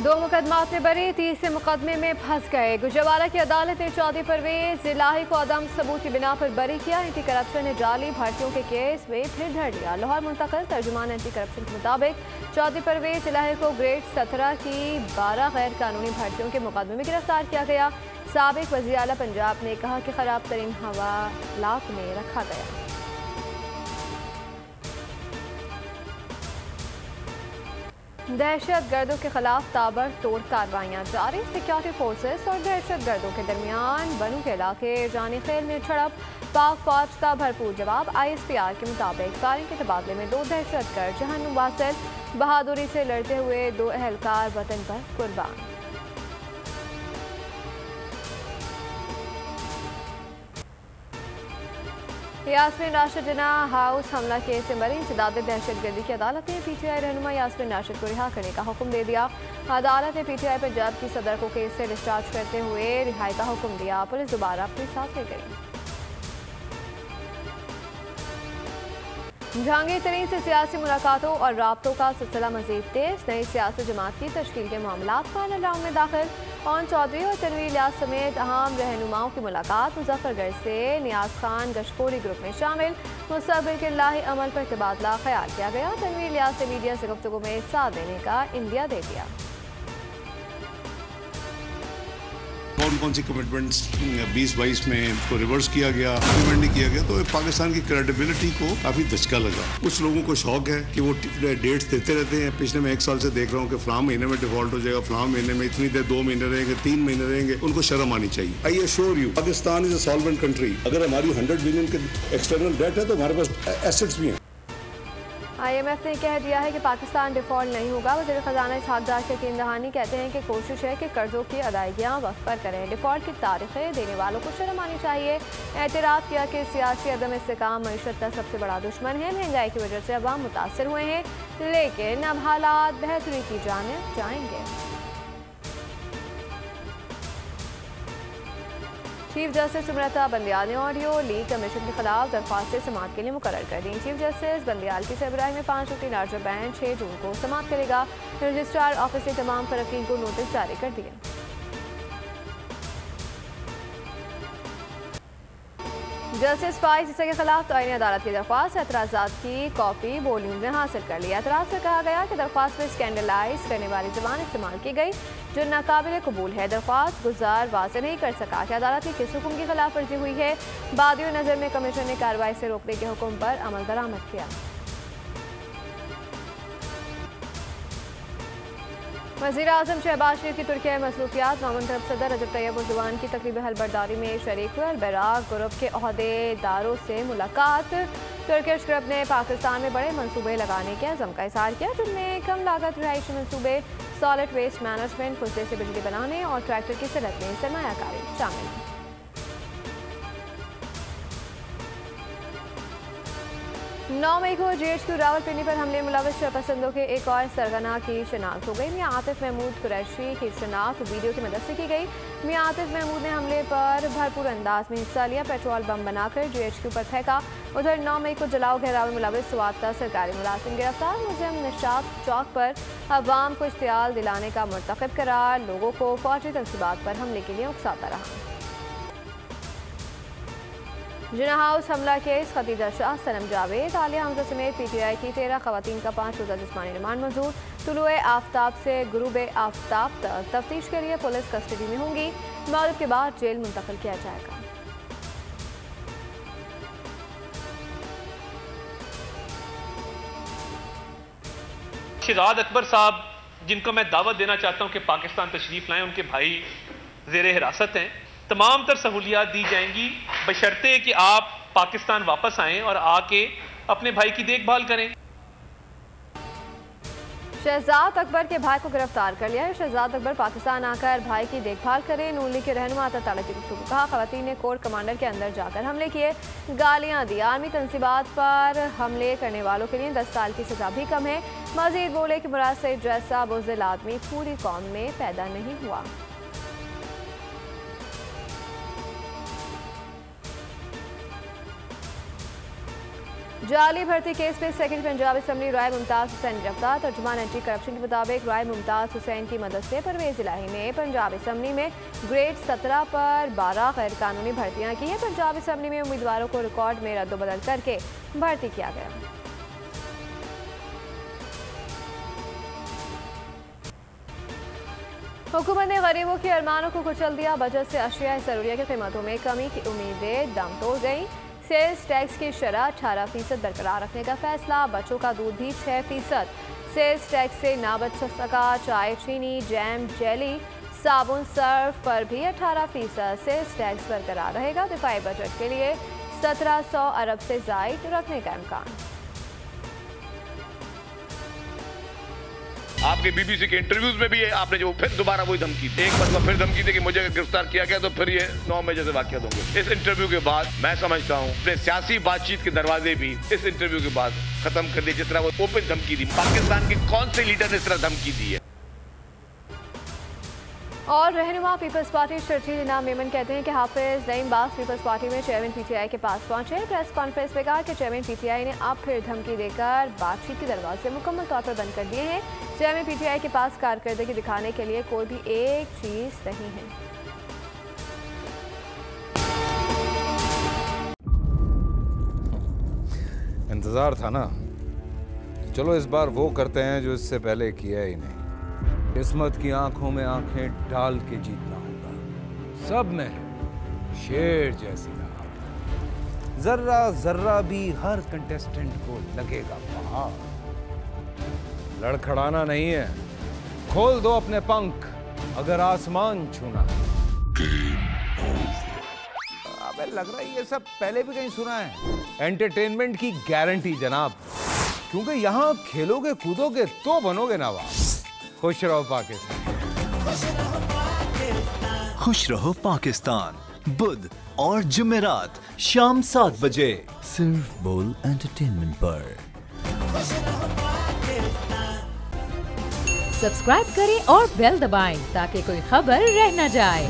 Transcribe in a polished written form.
दो मुकदमात में बरी, तीसरे मुकदमे में फंस गए। गुजरावाला की अदालत ने चौधरी परवेज इलाही को अदम सबूत की बिना पर बरी किया। एंटी करप्शन ने जाली भर्तियों के केस में फिर धर लिया। लाहौर मुंतकिल तर्जुमान एंटी करप्शन के मुताबिक चौधरी परवेज इलाही को ग्रेड 17 की 12 गैर कानूनी भर्तियों के मुकदमे में गिरफ्तार किया गया। साबिक वज़ीर आला पंजाब ने कहा कि खराब तरीन हवालात में रखा गया। दहशत गर्दों के खिलाफ ताबड़तोड़ कार्रवाइयाँ जारी। सिक्योरिटी फोर्सेस और दहशत गर्दों के दरमियान बनू के इलाके जानी खेल में झड़प। पाक फौज का भरपूर जवाब। ISPR के मुताबिक फायरिंग के तबादले में 2 दहशत गर्द जहन्नुम वासिल। बहादुरी से लड़ते हुए 2 एहलकार वतन पर कुर्बान। यास्मीन राशिद जिना हाउस हमला केस से बरी। इंसदाद दहशतगर्दी की अदालत ने PTI रहनुमा यास्मीन राशिद को रिहा करने का हुक्म दे दिया। अदालत ने PTI पंजाब की सदर को केस से डिस्चार्ज करते हुए रिहाई का हुक्म दिया। पुलिस दोबारा अपने साथ ले गई। जहांगीर तरीन से सियासी मुलाकातों और राब्तों का सिलसिला मजीद तेज। नई सियासी जमात की तश्कील के मामलात फाइनल राउंड में दाखिल। ओन चौधरी और तनवीर इलियास समेत अहम रहनुमाओं की मुलाकात। मुजफ्फरगढ़ से नियाज खान गशकोरी ग्रुप में शामिल। मुस्तकबिल के इलाही अमल पर तबादला ख्याल किया गया। तनवीर इलियास से मीडिया से गुफ्तगू में साथ देने का इंदिया दे दिया। कौन कौन सी कमिटमेंट्स 2022 में को रिवर्स किया गया, इम्प्लीमेंट नहीं किया गया, तो पाकिस्तान की क्रेडिबिलिटी को काफ़ी धचका लगा। कुछ लोगों को शौक है कि वो डेट्स देते रहते हैं। पिछले मैं 1 साल से देख रहा हूँ कि फलां महीने में डिफॉल्ट हो जाएगा, फलां महीने में इतनी देर 2 महीने रहेंगे, 3 महीने रहेंगे। उनको शर्म आनी चाहिए। I assure you Pakistan is a solvent country. अगर हमारी 100 बिलियन के एक्सटर्नल डेट है तो हमारे पास एसेट्स भी हैं। IMF ने कह दिया है कि पाकिस्तान डिफॉल्ट नहीं होगा। वज़ीर ख़ज़ाना इसहाक़ डार के यकीन दहानी कहते हैं कि कोशिश है कि कर्जों की अदायगियाँ वक्त पर करें। डिफॉल्ट की तारीखें देने वालों को शर्म आनी चाहिए। एतराफ़ किया कि सियासी अदम इस्तेकाम मईशत का सबसे बड़ा दुश्मन है। महंगाई की वजह से अवाम मुतासर हुए हैं, लेकिन अब हालात बेहतरी की जानिब जाएंगे। चीफ जस्टिस सुब्रता बंदियाल ने ऑडियो लीक कमीशन के खिलाफ दरख्वास्तें समाअत के लिए मुकर्रर कर दी। चीफ जस्टिस बंदियाल की सरबराही में 5 रुकनी लार्जर बेंच 6 जून को समाअत करेगा। रजिस्ट्रार ऑफिस ने तमाम फरकीन को नोटिस जारी कर दिया। जस्टिस फाइज के खिलाफ आईनी अदालत की दरख्वास्त एतराज़ात की कॉपी बोलियों ने हासिल कर लिया। एतराज़ में कहा गया कि दरख्वास्त में स्कैंडलाइज करने वाली ज़बान इस्तेमाल की गई जो नाकाबिल कबूल है। दरख्वास्त गुजार वाज़ेह नहीं कर सका कि अदालत की किस हुक्म की खिलाफ वर्जी हुई है। बादियों नज़र में कमीशन ने कार्रवाई से रोकने के हुक्म पर अमल दरामद किया। वज़ीर आज़म शहबाज शरीफ की तुर्की मसरूफियात। मामून तरफ सदर रजब तैयब उर्दवान की तकरीबी हलबरदारी में शरीक हुए। अलबराक ग्रुप के अहदेदारों से मुलाकात। तुर्किश ग्रुप ने पाकिस्तान में बड़े मनसूबे लगाने के अज़म का इज़हार किया, जिनमें कम लागत रिहायशी मनसूबे, सॉलिड वेस्ट मैनेजमेंट, फुस्से से बिजली बनाने और ट्रैक्टर की सनत में सरमायाकारी शामिल है। 9 मई को GHQ रावलपिंडी पर हमले मुलविस शरपसंदों के एक और सरगना की शिनाख्त हो गई। मियां आतिफ महमूद कुरैशी की शिनाख्त वीडियो की मदद से की गई। मियां आतिफ महमूद ने हमले पर भरपूर अंदाज में हिस्सा लिया, पेट्रोल बम बनाकर GHQ पर फेंका। उधर 9 मई को जलाओ घेराव में मुलविस स्वात का सरकारी मुलाजिम गिरफ्तार। मुज़िम निशात चौक पर अवाम को इश्तियाल दिलाने का मुर्तकिब करार, लोगों को फौजी तनसीबात पर हमले के लिए उकसाता रहा। जिना हाउस हमला केस खदीजा शाह, सनम जावेद, आलिया हमजा समेत PTI की 13 खवातीन का 5 रोज़ा जिस्मानी रिमांड मंजूर। तुलुए आफ्ताब से गुरूब आफ्ताब तक तफ्तीश के लिए पुलिस कस्टडी में होंगी। मगरिब के बाद जेल मुंतकिल किया जाएगा। शहजाद अकबर साहब, जिनको मैं दावत देना चाहता हूं कि पाकिस्तान तशरीफ लाएं, उनके भाई ज़ेरे हिरासत हैं। तमाम तर सहूलियात दी जाएंगी बशर्ते कि आप पाकिस्तान वापस आएं और आके अपने भाई की देखभाल करें। शहजाद अकबर के भाई को गिरफ्तार कर लिया है। शहजाद अकबर पाकिस्तान आकर भाई की देखभाल करें। नून लीग के रहनुमा ताला की गुफ्तगू। कहा खवातीन ने कोर कमांडर के अंदर जाकर हमले किए, गालियां दी। आर्मी तनसीबात पर हमले करने वालों के लिए 10 साल की सजा भी कम है। मजीद बोले कि मुराद सईद जैसा बुज़दिल आदमी पूरी कौम में पैदा नहीं हुआ। जाली भर्ती केस में सेकंड पंजाब असेंबली राय मुमताज हुसैन गिरफ्तार। तर्जुमान एंटी करप्शन के मुताबिक राय मुमताज हुसैन की मदद से परवेज इलाही ने पंजाब असेंबली में ग्रेड 17 पर 12 गैर कानूनी भर्तियां की है। पंजाब असेंबली में उम्मीदवारों को रिकॉर्ड में रद्दोबदल करके भर्ती किया गया। हुकूमत ने गरीबों के अरमानों को कुचल दिया। बजट से अशिया ज़रूरिया की कीमतों में कमी की उम्मीदें दम तोड़ गई। सेल्स टैक्स की शरह 18% बरकरार रखने का फैसला। बच्चों का दूध भी 6%। सेल्स टैक्स से ना बच सका चाय, चीनी, जैम, जेली, साबुन, सर्फ पर भी 18% सेल्स टैक्स बरकरार रहेगा। दिफाई बजट के लिए 1700 अरब से ज़ायद रखने का इम्कान। आपके बीबीसी के इंटरव्यूज में भी है, आपने जो फिर दोबारा वही धमकी दी, एक मतलब फिर धमकी दी कि मुझे अगर गिरफ्तार किया गया तो फिर ये 9 मई जैसे वाकया होंगे। इस इंटरव्यू के बाद मैं समझता हूँ अपने सियासी बातचीत के दरवाजे भी इस इंटरव्यू के बाद खत्म कर दिए। जिस तरह वो ओपन धमकी दी, पाकिस्तान के कौन से लीडर ने इस तरह धमकी दी है? और रहनुमा पीपल्स पार्टी शर्जील इनाम मेमन कहते हैं कि हाफिज नईम बास पीपल्स पार्टी में चेयरमैन पीटीआई के पास पहुंचे। प्रेस कॉन्फ्रेंस में कहा कि चेयरमैन पीटीआई ने अब फिर धमकी देकर बातचीत के दरवाजे मुकम्मल तौर पर बंद कर दिए हैं। चेयरमैन पीटीआई के पास कारकर्दगी दिखाने के लिए कोई भी एक चीज नहीं है। इंतजार था ना, चलो इस बार वो करते हैं जो इससे पहले किया ही नहीं। किस्मत की आंखों में आंखें डाल के जीतना होगा। सब में है शेर जैसी राह, जर्रा जर्रा भी हर कंटेस्टेंट को लगेगा पहाड़। लड़खड़ाना नहीं है, खोल दो अपने पंख अगर आसमान छूना है। अबे लग रहा है ये सब पहले भी कहीं सुना है। एंटरटेनमेंट की गारंटी जनाब, क्योंकि यहाँ खेलोगे कूदोगे तो बनोगे नवाब। खुश रहो पाकिस्तान। खुश रहो पाकिस्तान, बुध और जुमेरात शाम 7 बजे सिर्फ बोल एंटरटेनमेंट पर। सब्सक्राइब करें और बेल दबाएं ताकि कोई खबर रह न जाए।